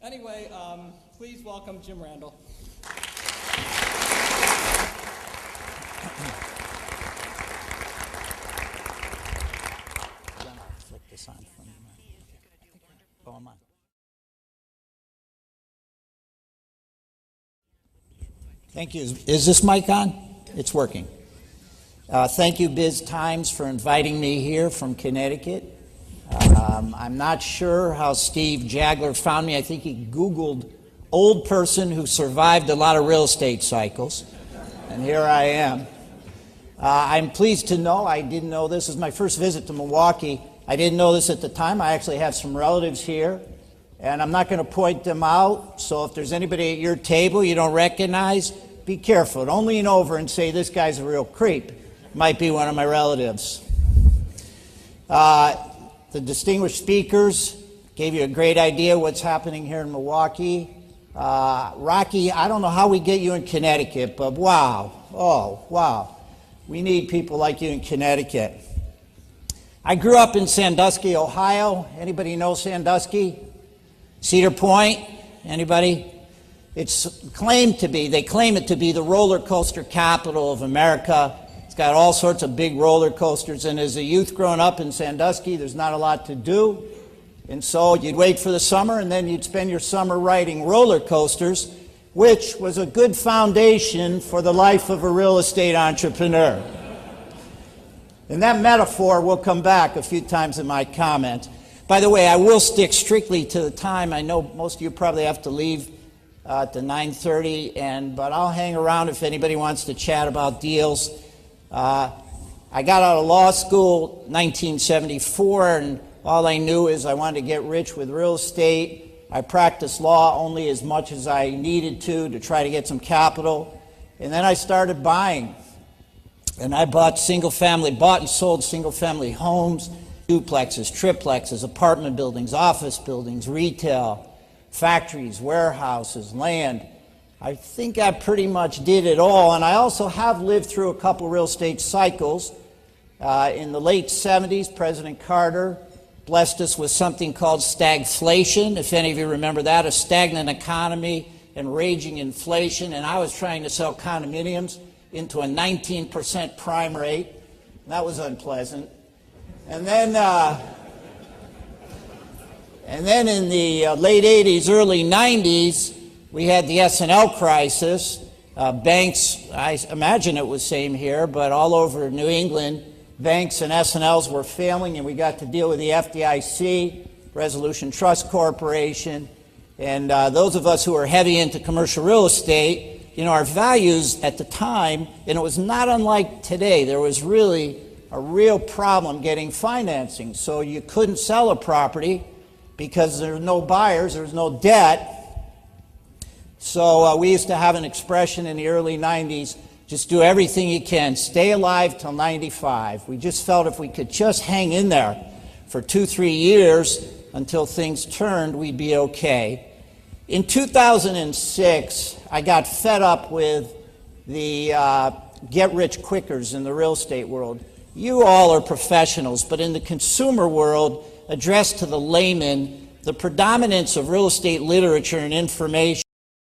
Anyway, please welcome Jim Randel. Flick this on from I'm on. Thank you. Is this mic on? It's working. Thank you, Biz Times, for inviting me here from Connecticut. I'm not sure how Steve Jagler found me. I think he Googled old person who survived a lot of real estate cycles, and here I am. I'm pleased to know, I didn't know this is my first visit to Milwaukee. I didn't know this at the time. I actually have some relatives here, and I'm not going to point them out, so if there's anybody at your table you don't recognize, be careful. Don't lean over and say, this guy's a real creep. Might be one of my relatives. The distinguished speakers gave you a great idea what's happening here in Milwaukee. Rocky, I don't know how we get you in Connecticut, but wow. Oh, wow. We need people like you in Connecticut. I grew up in Sandusky, Ohio. Anybody know Sandusky? Cedar Point? Anybody? It's claimed to be, they claim it to be the roller coaster capital of America. It's got all sorts of big roller coasters, and as a youth growing up in Sandusky, there's not a lot to do. And so you'd wait for the summer, and then you'd spend your summer riding roller coasters, which was a good foundation for the life of a real estate entrepreneur. And that metaphor will come back a few times in my comment. By the way, I will stick strictly to the time. I know most of you probably have to leave at the 9:30, but I'll hang around if anybody wants to chat about deals. I got out of law school in 1974, and all I knew is I wanted to get rich with real estate. I practiced law only as much as I needed to try to get some capital. And then I started buying. And I bought and sold single-family homes, duplexes, triplexes, apartment buildings, office buildings, retail, factories, warehouses, land. I think I pretty much did it all. And I also have lived through a couple real estate cycles. In the late 70s, President Carter blessed us with something called stagflation, if any of you remember that, a stagnant economy and raging inflation. And I was trying to sell condominiums into a 19% prime rate. That was unpleasant. And then in the late 80s, early 90s, we had the S&L crisis. Banks, I imagine it was same here, but all over New England, banks and S&Ls were failing, and we got to deal with the FDIC, Resolution Trust Corporation, and those of us who are heavy into commercial real estate, you know, our values at the time, and it was not unlike today, there was really a real problem getting financing. So you couldn't sell a property because there were no buyers, there was no debt. So we used to have an expression in the early 90s, just do everything you can, stay alive till 95. We just felt if we could just hang in there for 2-3 years until things turned, we'd be okay. In 2006, I got fed up with the get-rich-quickers in the real estate world. You all are professionals, but in the consumer world, addressed to the layman, the predominance of real estate literature and information